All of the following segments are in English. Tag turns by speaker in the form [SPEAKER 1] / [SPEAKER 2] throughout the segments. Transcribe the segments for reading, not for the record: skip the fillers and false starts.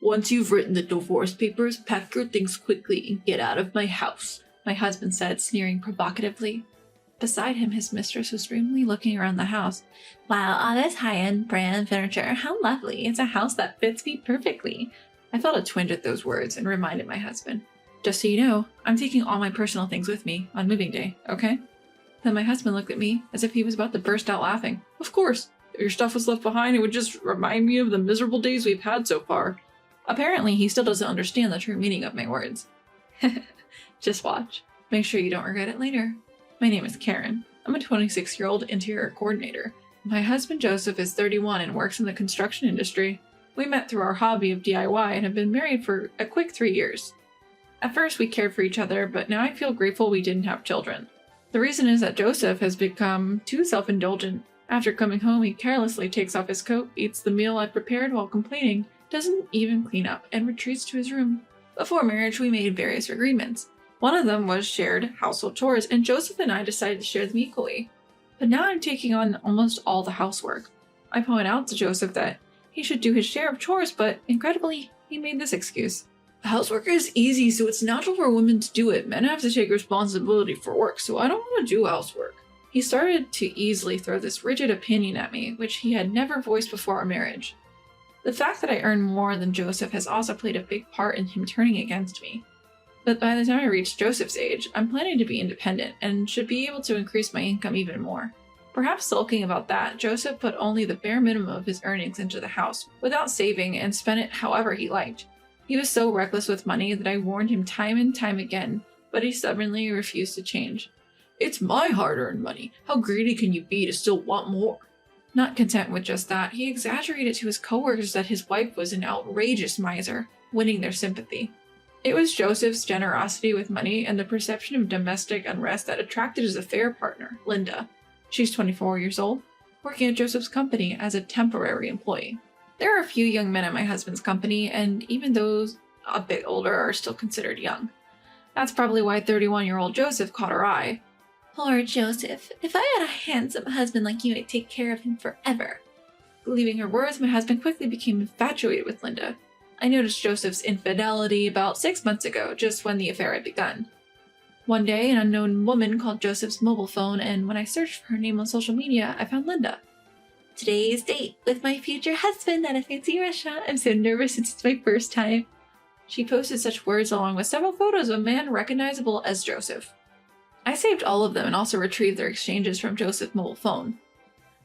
[SPEAKER 1] "Once you've written the divorce papers, pack your things quickly and get out of my house," my husband said, sneering provocatively. Beside him, his mistress was dreamily looking around the house. "Wow, all this high-end brand furniture, how lovely. It's a house that fits me perfectly." I felt a twinge at those words and reminded my husband, "Just so you know, I'm taking all my personal things with me on moving day, okay?" Then my husband looked at me as if he was about to burst out laughing. "Of course. If your stuff was left behind, it would just remind me of the miserable days we've had so far." Apparently, he still doesn't understand the true meaning of my words. Just watch. Make sure you don't regret it later. My name is Karen. I'm a 26-year-old interior coordinator. My husband Joseph is 31 and works in the construction industry. We met through our hobby of DIY and have been married for a quick 3 years. At first, we cared for each other, but now I feel grateful we didn't have children. The reason is that Joseph has become too self-indulgent. After coming home, he carelessly takes off his coat, eats the meal I prepared while complaining, doesn't even clean up, and retreats to his room. Before marriage, we made various agreements. One of them was shared household chores, and Joseph and I decided to share them equally. But now I'm taking on almost all the housework. I point out to Joseph that he should do his share of chores, but incredibly, he made this excuse. "Housework is easy, so it's natural for women to do it. Men have to take responsibility for work, so I don't want to do housework." He started to easily throw this rigid opinion at me, which he had never voiced before our marriage. The fact that I earn more than Joseph has also played a big part in him turning against me. But by the time I reach Joseph's age, I'm planning to be independent and should be able to increase my income even more. Perhaps sulking about that, Joseph put only the bare minimum of his earnings into the house without saving and spent it however he liked. He was so reckless with money that I warned him time and time again, but he stubbornly refused to change. "It's my hard-earned money. How greedy can you be to still want more?" Not content with just that, he exaggerated to his coworkers that his wife was an outrageous miser, winning their sympathy. It was Joseph's generosity with money and the perception of domestic unrest that attracted his affair partner, Linda. She's 24 years old, working at Joseph's company as a temporary employee. There are a few young men at my husband's company, and even those a bit older are still considered young. That's probably why 31-year-old Joseph caught her eye. "Poor Joseph. If I had a handsome husband like you, I'd take care of him forever." Believing her words, my husband quickly became infatuated with Linda. I noticed Joseph's infidelity about 6 months ago, just when the affair had begun. One day, an unknown woman called Joseph's mobile phone, and when I searched for her name on social media, I found Linda. "Today's date with my future husband at a fancy restaurant. I'm so nervous since it's my first time." She posted such words along with several photos of a man recognizable as Joseph. I saved all of them and also retrieved their exchanges from Joseph's mobile phone.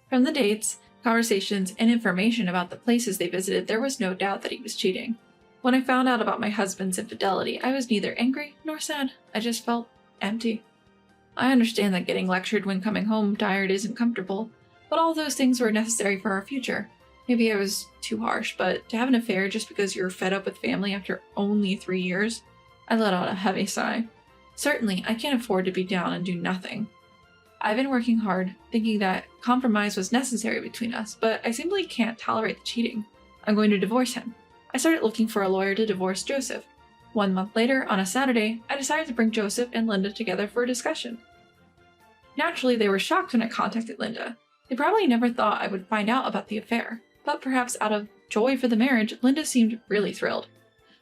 [SPEAKER 1] From the dates, conversations, and information about the places they visited, there was no doubt that he was cheating. When I found out about my husband's infidelity, I was neither angry nor sad. I just felt empty. I understand that getting lectured when coming home tired isn't comfortable, but all those things were necessary for our future. Maybe I was too harsh, but to have an affair just because you're fed up with family after only 3 years? I let out a heavy sigh. Certainly, I can't afford to be down and do nothing. I've been working hard, thinking that compromise was necessary between us, but I simply can't tolerate the cheating. I'm going to divorce him. I started looking for a lawyer to divorce Joseph. 1 month later, on a Saturday, I decided to bring Joseph and Linda together for a discussion. Naturally, they were shocked when I contacted Linda. They probably never thought I would find out about the affair, but perhaps out of joy for the marriage, Linda seemed really thrilled.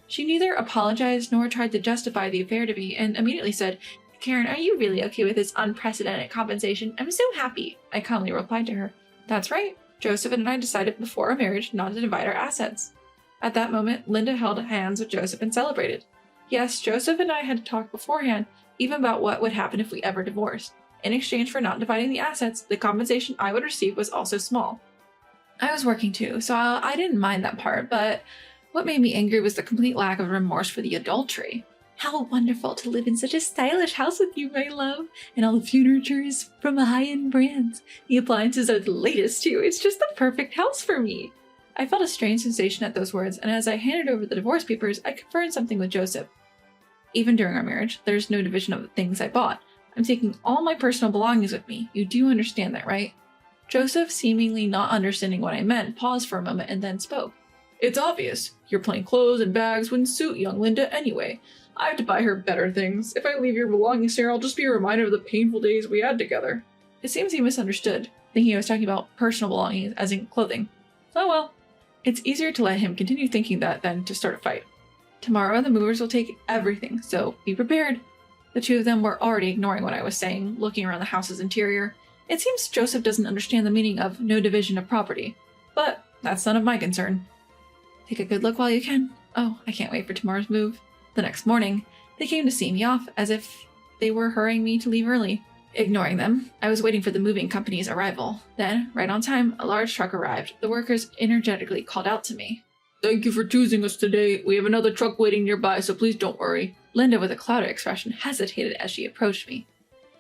[SPEAKER 1] She neither apologized nor tried to justify the affair to me, and immediately said, "Karen, are you really okay with this unprecedented compensation? I'm so happy." I calmly replied to her, "That's right. Joseph and I decided before our marriage not to divide our assets." At that moment, Linda held hands with Joseph and celebrated. Yes, Joseph and I had talked beforehand, even about what would happen if we ever divorced. In exchange for not dividing the assets, the compensation I would receive was also small. I was working too, so I didn't mind that part, but what made me angry was the complete lack of remorse for the adultery. "How wonderful to live in such a stylish house with you, my love. And all the furniture is from a high-end brand. The appliances are the latest too. It's just the perfect house for me." I felt a strange sensation at those words, and as I handed over the divorce papers, I confirmed something with Joseph. Even during our marriage, there's no division of the things I bought. I'm taking all my personal belongings with me. You do understand that, right? Joseph, seemingly not understanding what I meant, paused for a moment and then spoke. "It's obvious. Your plain clothes and bags wouldn't suit young Linda anyway. I have to buy her better things. If I leave your belongings here, I'll just be a reminder of the painful days we had together." It seems he misunderstood, thinking I was talking about personal belongings, as in clothing. Oh well. It's easier to let him continue thinking that than to start a fight. Tomorrow, the movers will take everything, so be prepared. The two of them were already ignoring what I was saying, looking around the house's interior. It seems Joseph doesn't understand the meaning of no division of property, but that's none of my concern. Take a good look while you can. Oh, I can't wait for tomorrow's move. The next morning, they came to see me off as if they were hurrying me to leave early. Ignoring them, I was waiting for the moving company's arrival. Then, right on time, a large truck arrived. The workers energetically called out to me. Thank you for choosing us today. We have another truck waiting nearby, so please don't worry. Linda, with a clouded expression, hesitated as she approached me.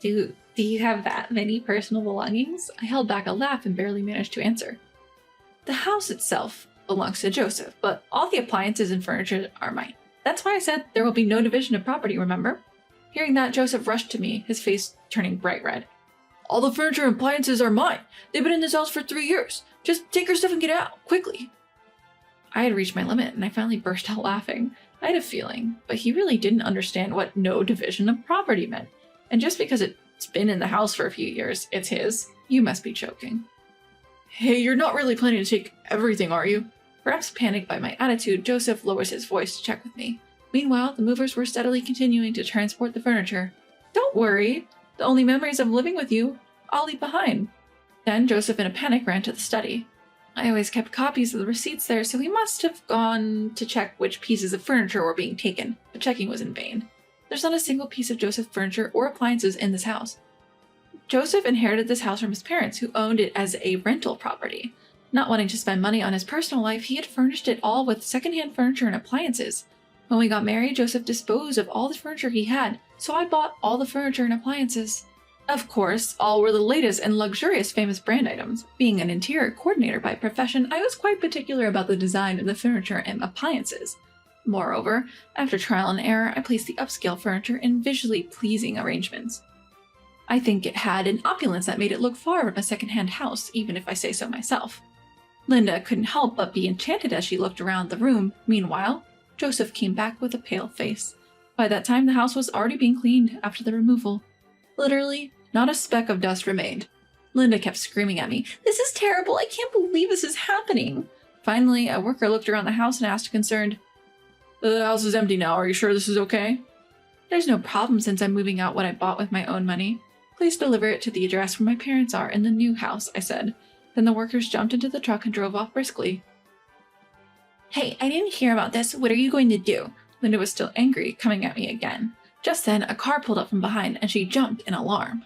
[SPEAKER 1] Do you have that many personal belongings? I held back a laugh and barely managed to answer. The house itself belongs to Joseph, but all the appliances and furniture are mine. That's why I said there will be no division of property, remember? Hearing that, Joseph rushed to me, his face turning bright red. All the furniture and appliances are mine. They've been in this house for 3 years. Just take your stuff and get out, quickly. I had reached my limit, and I finally burst out laughing. I had a feeling, but he really didn't understand what no division of property meant. And just because it's been in the house for a few years, it's his. You must be joking. Hey, you're not really planning to take everything, are you? Perhaps panicked by my attitude, Joseph lowers his voice to check with me. Meanwhile, the movers were steadily continuing to transport the furniture. Don't worry. The only memories of living with you, I'll leave behind. Then Joseph, in a panic, ran to the study. I always kept copies of the receipts there, so he must have gone to check which pieces of furniture were being taken, but checking was in vain. There's not a single piece of Joseph's furniture or appliances in this house. Joseph inherited this house from his parents, who owned it as a rental property. Not wanting to spend money on his personal life, he had furnished it all with secondhand furniture and appliances. When we got married, Joseph disposed of all the furniture he had, so I bought all the furniture and appliances. Of course, all were the latest and luxurious famous brand items. Being an interior coordinator by profession, I was quite particular about the design of the furniture and appliances. Moreover, after trial and error, I placed the upscale furniture in visually pleasing arrangements. I think it had an opulence that made it look far from a second-hand house, even if I say so myself. Linda couldn't help but be enchanted as she looked around the room. Meanwhile, Joseph came back with a pale face. By that time, the house was already being cleaned after the removal. Literally, not a speck of dust remained. Linda kept screaming at me, "This is terrible! I can't believe this is happening!" Finally, a worker looked around the house and asked concerned, "The house is empty now. Are you sure this is okay?" "There's no problem since I'm moving out what I bought with my own money. Please deliver it to the address where my parents are in the new house," I said. Then the workers jumped into the truck and drove off briskly. "Hey, I didn't hear about this. What are you going to do?" Linda was still angry, coming at me again. Just then, a car pulled up from behind, and she jumped in alarm.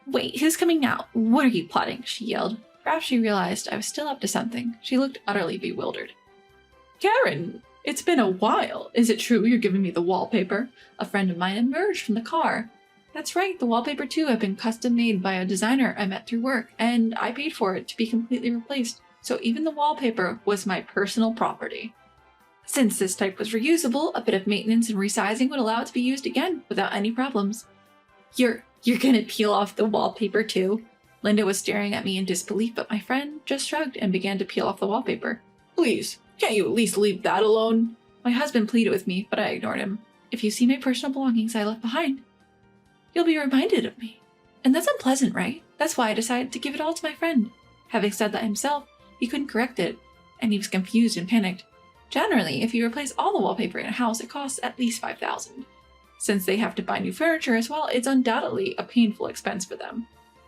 [SPEAKER 1] "Wait, who's coming now? What are you plotting?" she yelled. Perhaps she realized I was still up to something. She looked utterly bewildered. "Karen, it's been a while. Is it true you're giving me the wallpaper?" A friend of mine emerged from the car. "That's right, the wallpaper too had been custom made by a designer I met through work, and I paid for it to be completely replaced, so even the wallpaper was my personal property. Since this type was reusable, a bit of maintenance and resizing would allow it to be used again without any problems." You're gonna peel off the wallpaper too?" Linda was staring at me in disbelief, but my friend just shrugged and began to peel off the wallpaper. "Please, can't you at least leave that alone?" My husband pleaded with me, but I ignored him. "If you see my personal belongings I left behind, you'll be reminded of me. And that's unpleasant, right? That's why I decided to give it all to my friend." Having said that himself, he couldn't correct it, and he was confused and panicked. Generally, if you replace all the wallpaper in a house, it costs at least $5,000. Since they have to buy new furniture as well, it's undoubtedly a painful expense for them.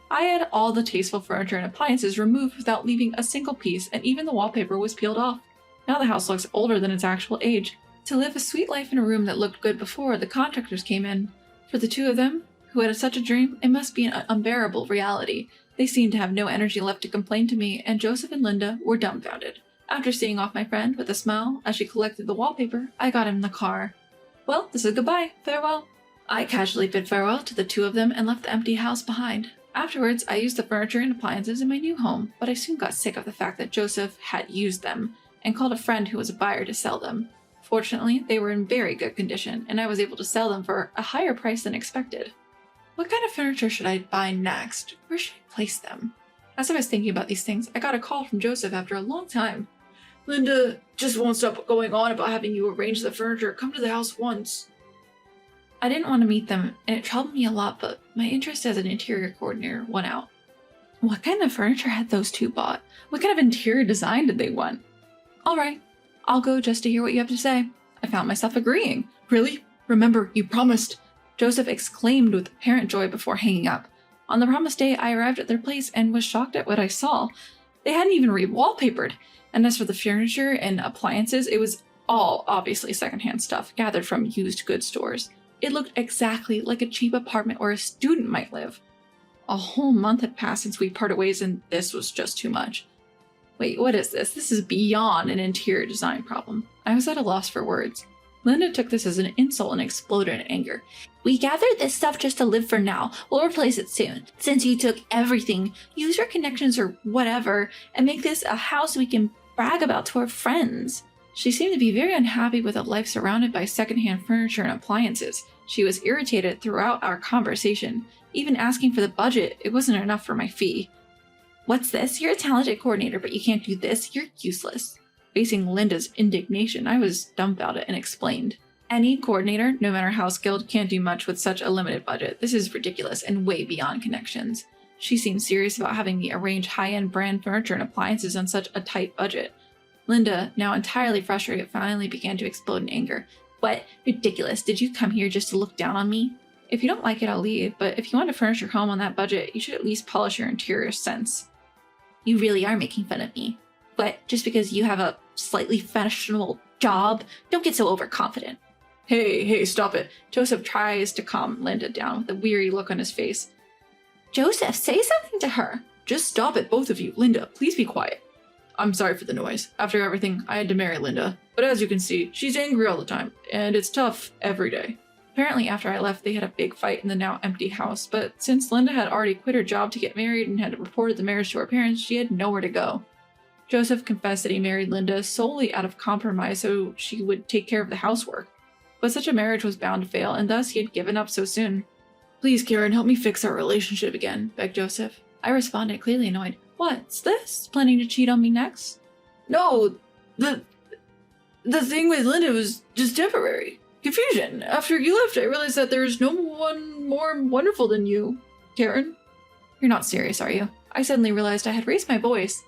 [SPEAKER 1] I had all the tasteful furniture and appliances removed without leaving a single piece, and even the wallpaper was peeled off. Now the house looks older than its actual age. To live a sweet life in a room that looked good before the contractors came in. For the two of them, who had such a dream, it must be an unbearable reality. They seemed to have no energy left to complain to me, and Joseph and Linda were dumbfounded. After seeing off my friend with a smile as she collected the wallpaper, I got him in the car. "Well, this is goodbye. Farewell." I casually bid farewell to the two of them and left the empty house behind. Afterwards, I used the furniture and appliances in my new home, but I soon got sick of the fact that Joseph had used them and called a friend who was a buyer to sell them. Fortunately, they were in very good condition, and I was able to sell them for a higher price than expected. What kind of furniture should I buy next? Where should I place them? As I was thinking about these things, I got a call from Joseph after a long time. "Linda just won't stop going on about having you arrange the furniture. Come to the house once." I didn't want to meet them, and it troubled me a lot, but my interest as an interior coordinator won out. What kind of furniture had those two bought? What kind of interior design did they want? All right, I'll go just to hear what you have to say. I found myself agreeing. Really? Remember, you promised. Joseph exclaimed with apparent joy before hanging up. On the promised day, I arrived at their place and was shocked at what I saw. They hadn't even re-wallpapered. And as for the furniture and appliances, it was all obviously secondhand stuff gathered from used goods stores. It looked exactly like a cheap apartment where a student might live. A whole month had passed since we parted ways, and this was just too much. Wait, what is this? This is beyond an interior design problem. I was at a loss for words. Linda took this as an insult and exploded in anger. We gathered this stuff just to live for now. We'll replace it soon. Since you took everything, use your connections or whatever, and make this a house we can brag about to our friends. She seemed to be very unhappy with a life surrounded by secondhand furniture and appliances. She was irritated throughout our conversation. Even asking for the budget, it wasn't enough for my fee. What's this? You're a talented coordinator, but you can't do this. You're useless. Facing Linda's indignation, I was dumbfounded and explained. Any coordinator, no matter how skilled, can't do much with such a limited budget. This is ridiculous and way beyond connections. She seemed serious about having me arrange high-end brand furniture and appliances on such a tight budget. Linda, now entirely frustrated, finally began to explode in anger. What? Ridiculous. Did you come here just to look down on me? If you don't like it, I'll leave, but if you want to furnish your home on that budget, you should at least polish your interior sense. You really are making fun of me. But just because you have a slightly fashionable job, don't get so overconfident. Hey, stop it. Joseph tries to calm Linda down with a weary look on his face. Joseph, say something to her. Just stop it, both of you. Linda, please be quiet. I'm sorry for the noise. After everything, I had to marry Linda. But as you can see, she's angry all the time, and it's tough every day. Apparently after I left, they had a big fight in the now empty house, but since Linda had already quit her job to get married and had reported the marriage to her parents, she had nowhere to go. Joseph confessed that he married Linda solely out of compromise so she would take care of the housework. But such a marriage was bound to fail, and thus he had given up so soon. Please, Karen, help me fix our relationship again, begged Joseph. I responded, clearly annoyed. What's this? Planning to cheat on me next? No, the thing with Linda was just temporary. Confusion. After you left, I realized that there's no one more wonderful than you, Karen. You're not serious, are you? I suddenly realized I had raised my voice.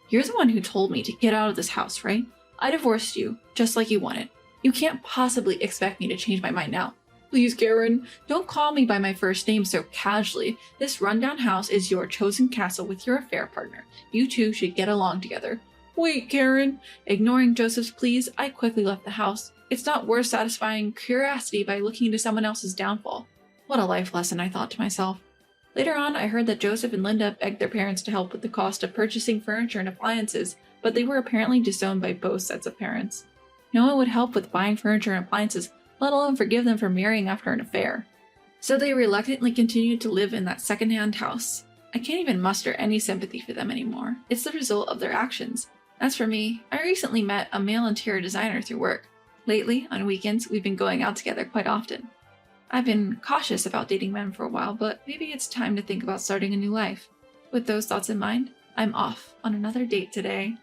[SPEAKER 1] You're the one who told me to get out of this house, right? I divorced you, just like you wanted. You can't possibly expect me to change my mind now. Please, Karen, don't call me by my first name so casually. This rundown house is your chosen castle with your affair partner. You two should get along together. Wait, Karen. Ignoring Joseph's pleas, I quickly left the house. It's not worth satisfying curiosity by looking into someone else's downfall. What a life lesson, I thought to myself. Later on, I heard that Joseph and Linda begged their parents to help with the cost of purchasing furniture and appliances, but they were apparently disowned by both sets of parents. No one would help with buying furniture and appliances, let alone forgive them for marrying after an affair. So they reluctantly continued to live in that second-hand house. I can't even muster any sympathy for them anymore. It's the result of their actions. As for me, I recently met a male interior designer through work. Lately, on weekends, we've been going out together quite often. I've been cautious about dating men for a while, but maybe it's time to think about starting a new life. With those thoughts in mind, I'm off on another date today.